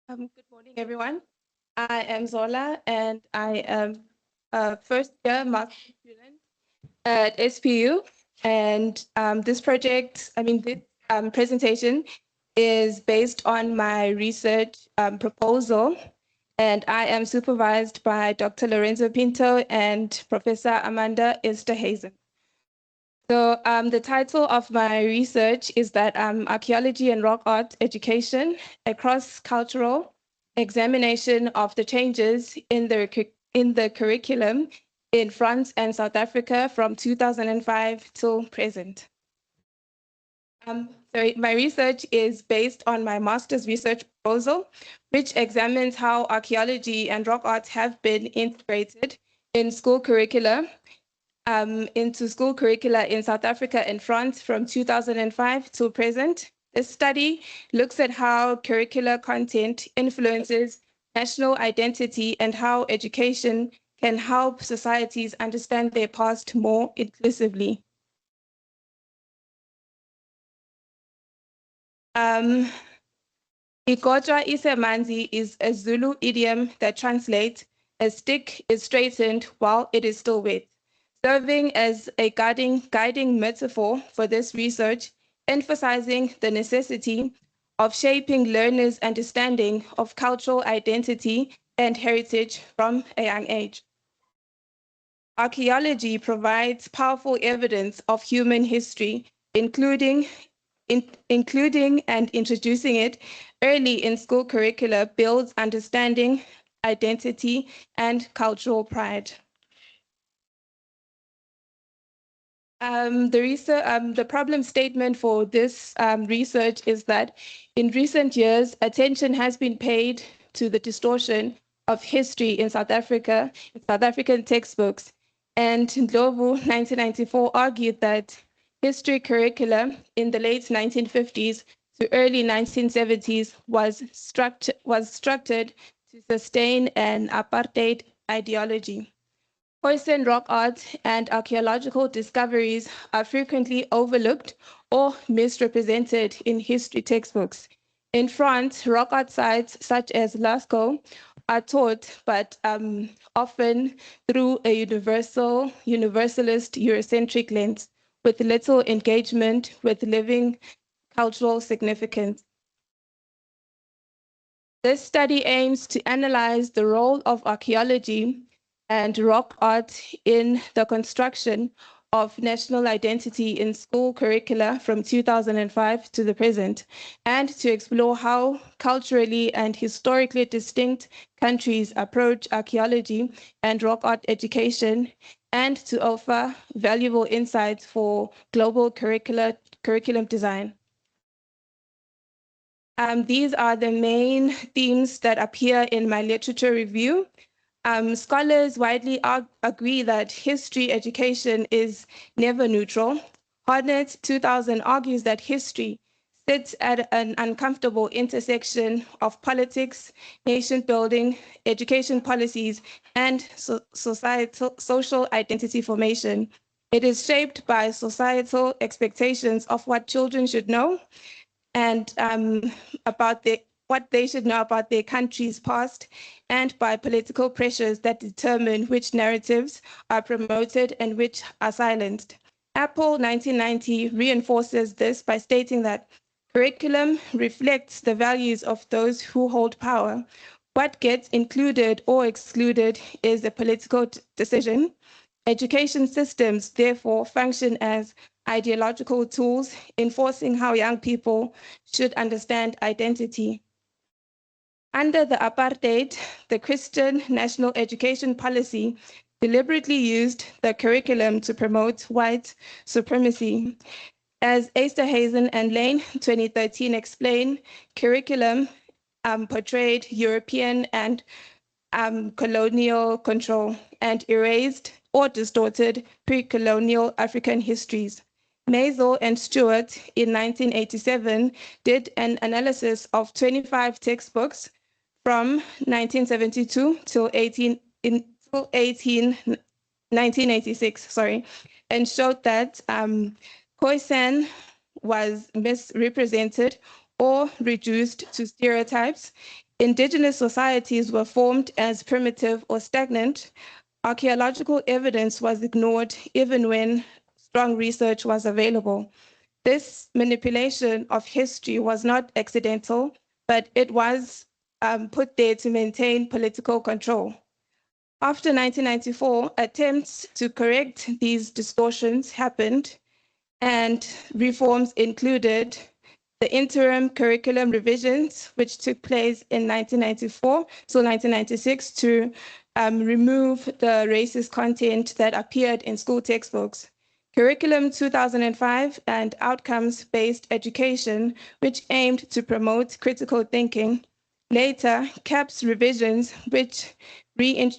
Good morning, everyone. I am Zola, and I am a first-year marketing student at SPU. And this presentation is based on my research proposal, and I am supervised by Dr. Lorenzo Pinto and Professor Amanda Esterhazen. So the title of my research is that Archaeology and Rock Art Education, a cross-cultural examination of the changes in the curriculum in France and South Africa from 2005 till present. My research is based on my master's research proposal, which examines how archaeology and rock art have been integrated in school curricula into school curricula in South Africa and France from 2005 to present. This study looks at how curricular content influences national identity and how education can help societies understand their past more inclusively. Igotshwa isemanzi is a Zulu idiom that translates, a stick is straightened while it is still wet, serving as a guiding metaphor for this research, emphasizing the necessity of shaping learners' understanding of cultural identity and heritage from a young age. Archaeology provides powerful evidence of human history, including and introducing it early in school curricula builds understanding, identity, and cultural pride. The problem statement for this research is that in recent years, attention has been paid to the distortion of history in South Africa, in South African textbooks. And Ndlovu, 1994, argued that history curricula in the late 1950s to early 1970s was structured to sustain an apartheid ideology. Poison rock art and archaeological discoveries are frequently overlooked or misrepresented in history textbooks. In France, rock art sites such as Lascaux are taught, but often through a universalist, Eurocentric lens, with little engagement with living cultural significance. This study aims to analyze the role of archaeology and rock art in the construction of national identity in school curricula from 2005 to the present, and to explore how culturally and historically distinct countries approach archaeology and rock art education, and to offer valuable insights for global curriculum design. These are the main themes that appear in my literature review. Scholars widely agree that history education is never neutral. Hornet 2000 argues that history sits at an uncomfortable intersection of politics, nation building, education policies, and social identity formation. It is shaped by societal expectations of what children should know and what they should know about their country's past, and by political pressures that determine which narratives are promoted and which are silenced. Apple 1990 reinforces this by stating that curriculum reflects the values of those who hold power. What gets included or excluded is a political decision. Education systems therefore function as ideological tools enforcing how young people should understand identity. Under the apartheid, the Christian National Education Policy deliberately used the curriculum to promote white supremacy. As Esterhazen and Lane 2013 explain, curriculum portrayed European and colonial control and erased or distorted pre-colonial African histories. Mazel and Stewart in 1987 did an analysis of 25 textbooks from 1972 till 1986, and showed that Khoisan was misrepresented or reduced to stereotypes Indigenous societies were formed as primitive or stagnant. Archaeological evidence was ignored even when strong research was available. This manipulation of history was not accidental, but it was put there to maintain political control. After 1994, attempts to correct these distortions happened, and reforms included the interim curriculum revisions, which took place in 1994 to 1996 to remove the racist content that appeared in school textbooks. Curriculum 2005 and outcomes-based education, which aimed to promote critical thinking. Later, CAPS revisions, which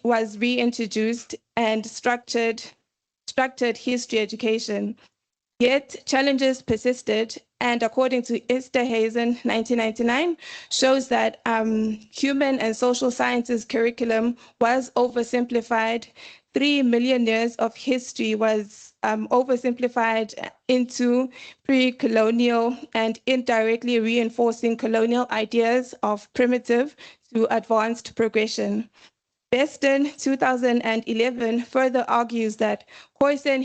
was reintroduced and structured history education. Yet challenges persisted, and according to Esterhazen, 1999, shows that human and social sciences curriculum was oversimplified. 3 million years of history was oversimplified into pre-colonial and indirectly reinforcing colonial ideas of primitive to advanced progression. Beston, 2011, further argues that Khoisan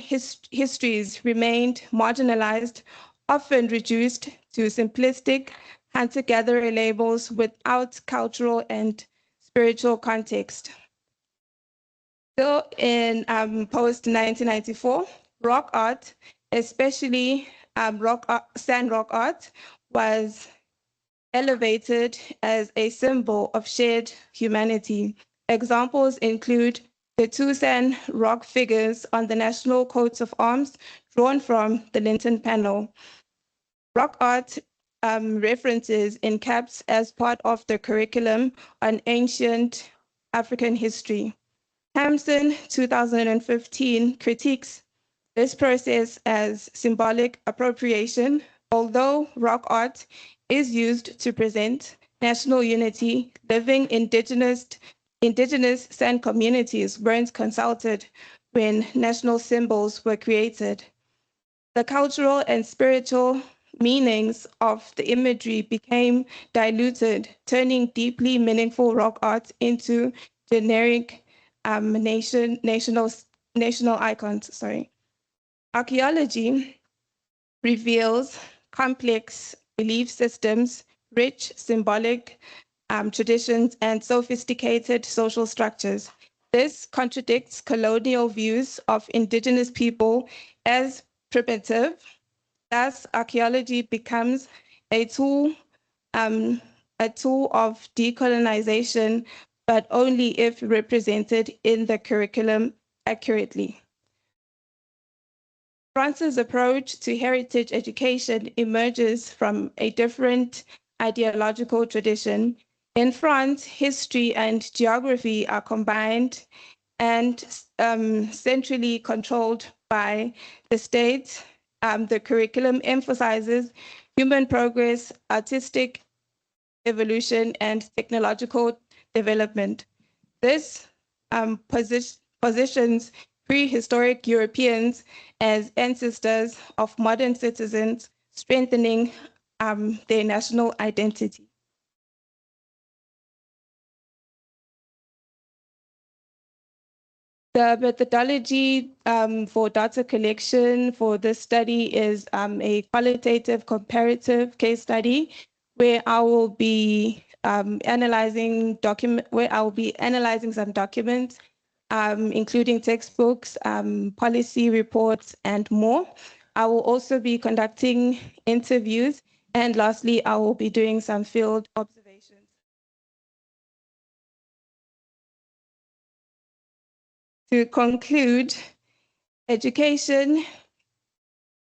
histories remained marginalized, often reduced to simplistic hunter-gatherer labels without cultural and spiritual context. Still in post-1994, rock art, especially sand rock art, was elevated as a symbol of shared humanity. Examples include the two sand rock figures on the national coats of arms drawn from the Linton panel. Rock art references in CAPS as part of the curriculum on ancient African history. Hampson, 2015, critiques this process as symbolic appropriation. Although rock art is used to present national unity, living indigenous sand communities weren't consulted when national symbols were created. The cultural and spiritual meanings of the imagery became diluted, turning deeply meaningful rock art into generic national icons. Sorry. Archaeology reveals complex belief systems, rich symbolic traditions, and sophisticated social structures. This contradicts colonial views of indigenous people as primitive. Thus, archaeology becomes a tool of decolonization, but only if represented in the curriculum accurately. France's approach to heritage education emerges from a different ideological tradition. In France, history and geography are combined and centrally controlled by the state. The curriculum emphasizes human progress, artistic evolution, and technological development. This positions prehistoric Europeans as ancestors of modern citizens, strengthening their national identity. The methodology for data collection for this study is a qualitative comparative case study where I will be analyzing some documents, including textbooks, policy reports, and more. I will also be conducting interviews, and lastly, I will be doing some field observations. To conclude, education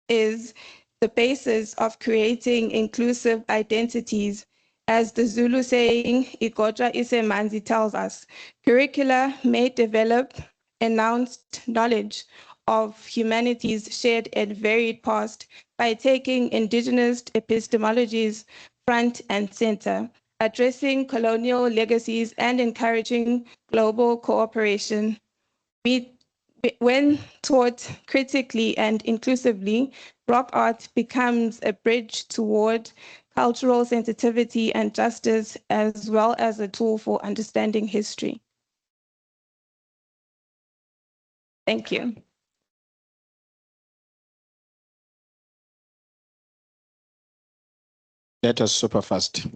is the basis of creating inclusive identities. As the Zulu saying, "Ikoja isemanzi" tells us, curricula may develop announced knowledge of humanity's shared and varied past by taking indigenous epistemologies front and center, addressing colonial legacies and encouraging global cooperation. When taught critically and inclusively, rock art becomes a bridge toward cultural sensitivity, and justice, as well as a tool for understanding history. Thank you. That was super fast.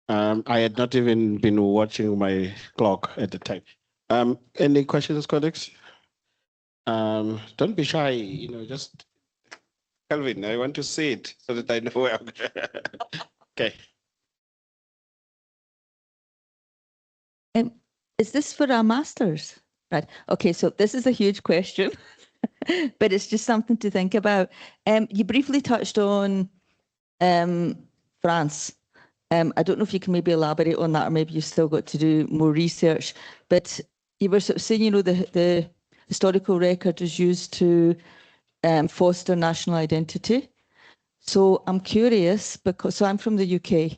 I had not even been watching my clock at the time. Any questions, colleagues? Don't be shy, just Calvin, I want to see it so that I know where I'm Okay. Is this for our masters? Right. Okay, so this is a huge question, but it's just something to think about. You briefly touched on France. I don't know if you can maybe elaborate on that, or maybe you've still got to do more research, but you were sort of saying, the historical record is used to foster national identity. So I'm curious, because I'm from the UK,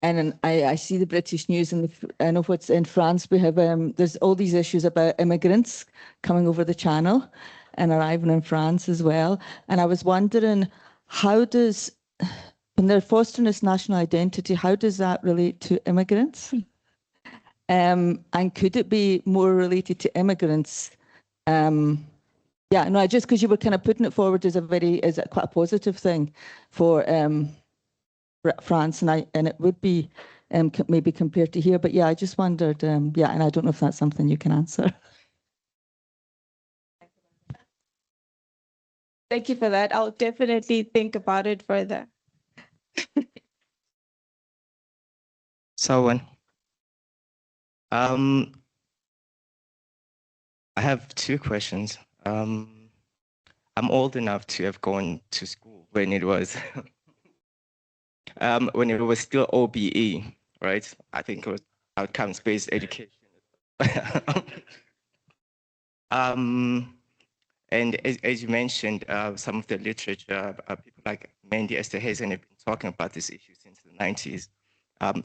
and I see the British news, and I know what's in France. We have there's all these issues about immigrants coming over the channel and arriving in France as well. And I was wondering, how does, when they're fostering this national identity, how does that relate to immigrants? And could it be more related to immigrants? Yeah, no, just because you were kind of putting it forward as quite a positive thing for France, and it would be maybe compared to here, but yeah, I just wondered, yeah, and I don't know if that's something you can answer. Thank you for that. I'll definitely think about it further. So, I have two questions. I'm old enough to have gone to school when it was still OBE, right? I think it was outcomes-based education. And as you mentioned, some of the literature, people like Mandy Esterhazen have been talking about this issue since the 90s.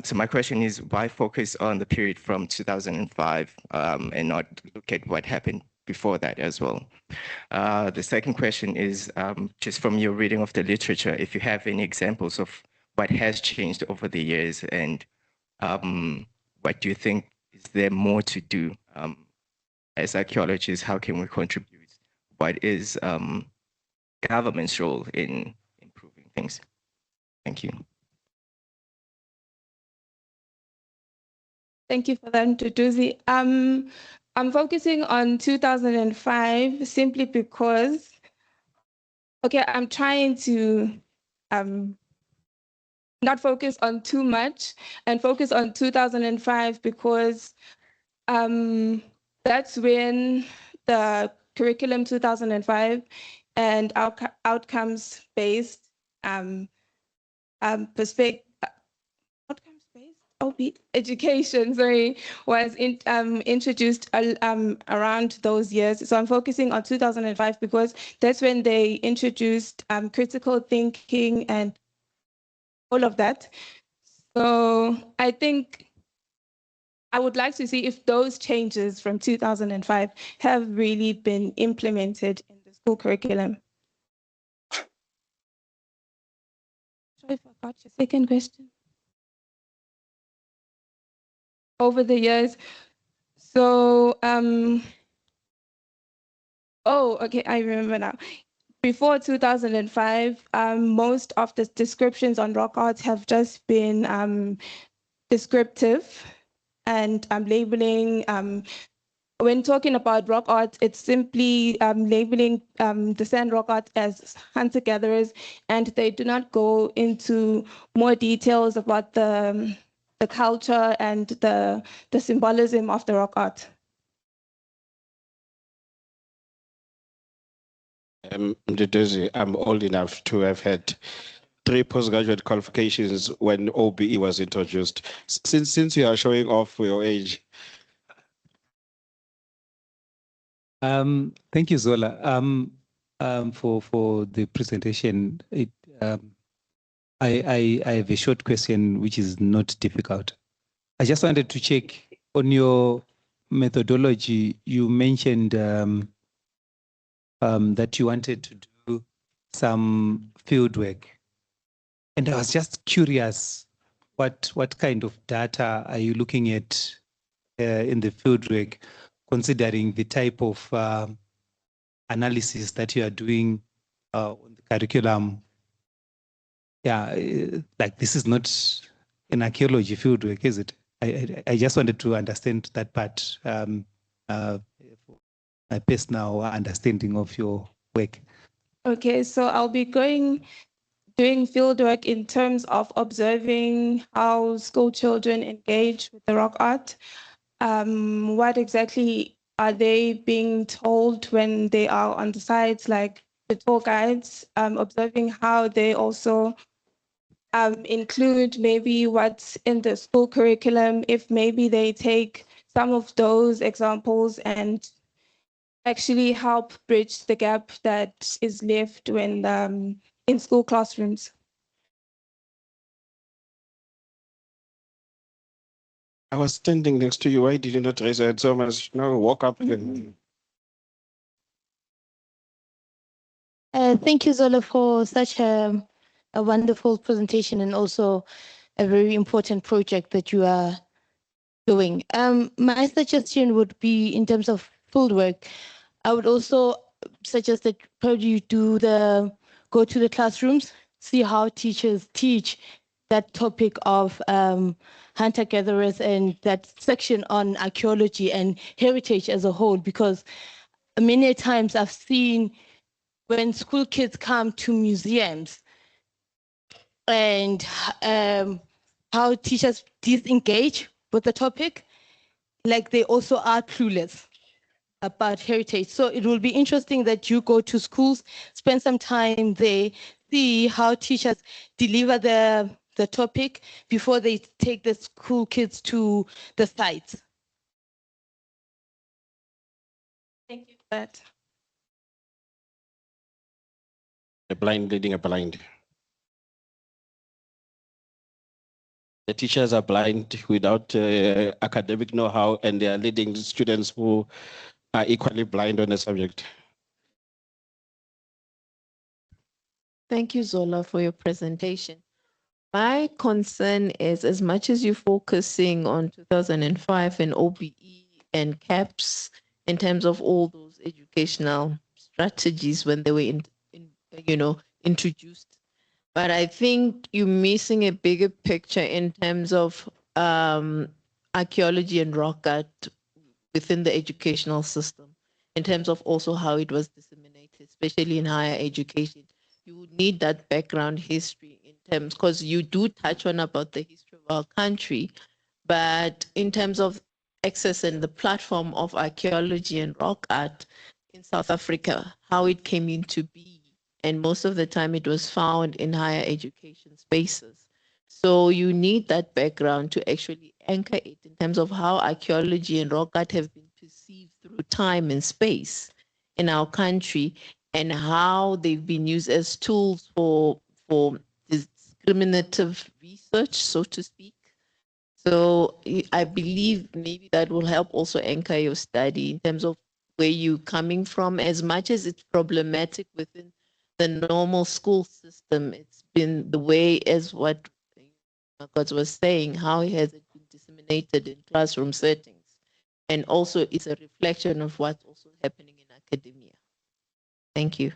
So my question is, why focus on the period from 2005 and not look at what happened before that as well? The second question is, just from your reading of the literature, if you have any examples of what has changed over the years, and what do you think is there more to do as archaeologists? How can we contribute? What is government's role in improving things? Thank you. Thank you for that, Ntutuzi. I'm focusing on 2005 simply because, okay, I'm trying to not focus on too much and focus on 2005 because that's when the curriculum 2005 and outcomes-based perspective, education, sorry, was introduced around those years. So I'm focusing on 2005 because that's when they introduced critical thinking and all of that. So I think I would like to see if those changes from 2005 have really been implemented in the school curriculum. Sorry, I forgot your second question. Over the years, so oh, okay, I remember now. Before 2005, most of the descriptions on rock art have just been descriptive and labeling. When talking about rock art, it's simply labeling the sand rock art as hunter-gatherers, and they do not go into more details about the culture and the symbolism of the rock art. I'm old enough to have had 3 postgraduate qualifications when OBE was introduced. Since you are showing off for your age. Thank you, Zola, for the presentation. I have a short question, which is not difficult. I just wanted to check on your methodology. You mentioned that you wanted to do some field work. And I was just curious, what kind of data are you looking at in the field work, considering the type of analysis that you are doing on the curriculum? Yeah, like this is not an archaeology field work, is it? I just wanted to understand that part, my personal understanding of your work. Okay, so I'll be doing fieldwork in terms of observing how school children engage with the rock art. What exactly are they being told when they are on the sites, like the tour guides, observing how they also include maybe what's in the school curriculum, if maybe they take some of those examples and actually help bridge the gap that is left when in school classrooms. I was standing next to you. Why did you not raise your hand so much? No, walk up. Thank you, Zola, for such a wonderful presentation and also a very important project that you are doing. My suggestion would be in terms of fieldwork, I would also suggest that probably you go to the classrooms, see how teachers teach that topic of hunter-gatherers and that section on archaeology and heritage as a whole, because many times I've seen when school kids come to museums and how teachers disengage with the topic, like they also are clueless about heritage. So it will be interesting that you go to schools, spend some time there, see how teachers deliver the topic before they take the school kids to the sites. Thank you for that. A blind leading a blind. The teachers are blind without academic know-how, and they are leading students who are equally blind on the subject. Thank you, Zola, for your presentation. My concern is, as much as you're focusing on 2005 and OBE and CAPS in terms of all those educational strategies when they were introduced, but I think you're missing a bigger picture in terms of archaeology and rock art within the educational system, in terms of also how it was disseminated, especially in higher education. You would need that background history in terms, because you do touch on about the history of our country, but in terms of access and the platform of archaeology and rock art in South Africa, how it came into being. And most of the time it was found in higher education spaces. So you need that background to actually anchor it in terms of how archaeology and rock art have been perceived through time and space in our country, and how they've been used as tools for discriminative research, so to speak. So I believe maybe that will help also anchor your study in terms of where you're coming from. As much as it's problematic within the normal school system, it's been the way, as what God was saying, how has it been disseminated in classroom settings. And also it's a reflection of what's also happening in academia. Thank you.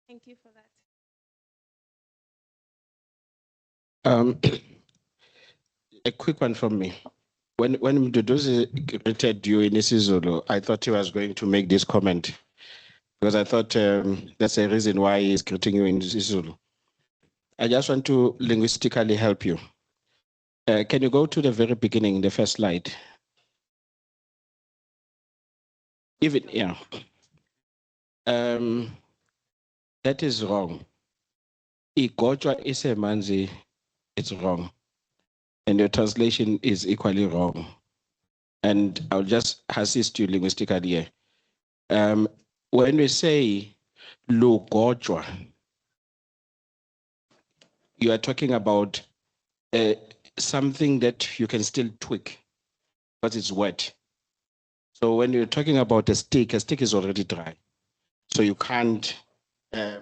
Thank you for that. A quick one from me. When Mduduzi greeted you in isiZulu, I thought he was going to make this comment, because I thought that's a reason why he's greeting you in isiZulu. I just want to linguistically help you. Can you go to the very beginning, the first slide? Even, yeah. That is wrong. Igotshwa isemanzi, it's wrong. And your translation is equally wrong. And I'll just assist you linguistically here. When we say lugotshwa, you are talking about something that you can still tweak, but it's wet. So when you're talking about a stick is already dry. So you can't take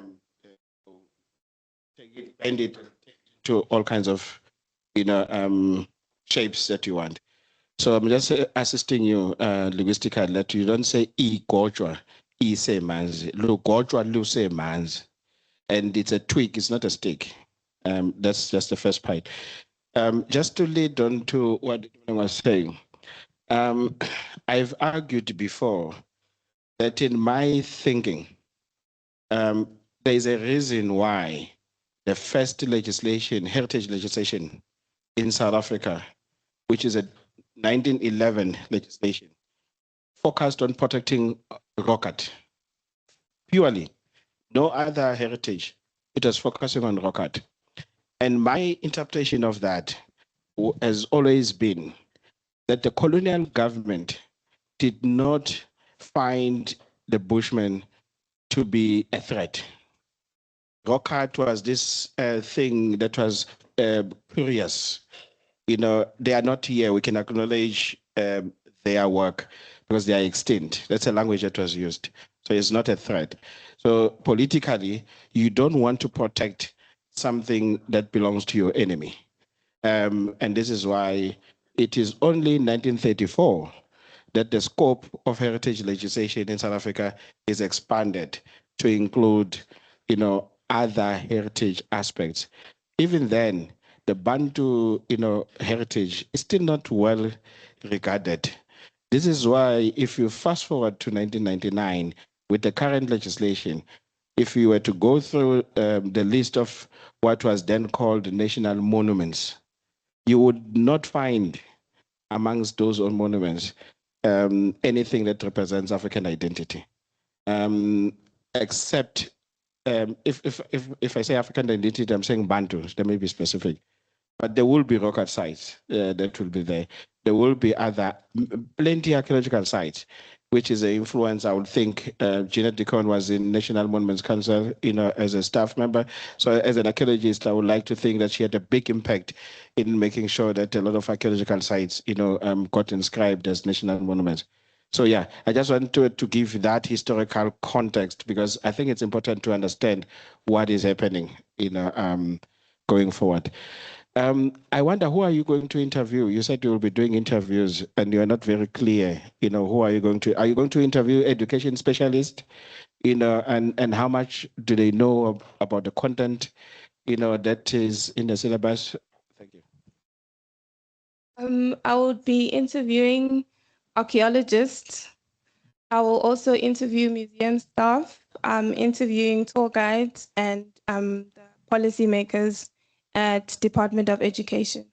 it, bend it to all kinds of, shapes that you want. So I'm just assisting you linguistically that you don't say igojwa, say manzi, lugojwa, lu say manzi. And it's a twig, it's not a stick. That's just the first part. Just to lead on to what I was saying, I've argued before that in my thinking, there is a reason why the first legislation, heritage legislation in South Africa, which is a 1911 legislation, focused on protecting rock art. Purely, no other heritage. It was focusing on rock art. And my interpretation of that has always been that the colonial government did not find the Bushmen to be a threat. Rock art was this thing that was curious. They are not here. We can acknowledge their work because they are extinct. That's a language that was used. So it's not a threat. So politically, you don't want to protect something that belongs to your enemy. And this is why it is only in 1934 that the scope of heritage legislation in South Africa is expanded to include, other heritage aspects. Even then, the Bantu, heritage is still not well regarded. This is why if you fast forward to 1999, with the current legislation, if you were to go through the list of what was then called national monuments, you would not find amongst those monuments anything that represents African identity, except if I say African identity, I'm saying Bantu. They may be specific, but there will be rock art sites that will be there. There will be other plenty archaeological sites, which is an influence. I would think Gina Deacon was in National Monuments Council, as a staff member. So as an archaeologist, I would like to think that she had a big impact in making sure that a lot of archaeological sites, got inscribed as national monuments. So yeah, I just wanted to give that historical context because I think it's important to understand what is happening, going forward. I wonder, who are you going to interview? You said you will be doing interviews and you're not very clear, who are you going to interview education specialists, and how much do they know about the content, that is in the syllabus? Thank you. I will be interviewing archaeologists. I will also interview museum staff, interviewing tour guides and the policymakers at Department of Education.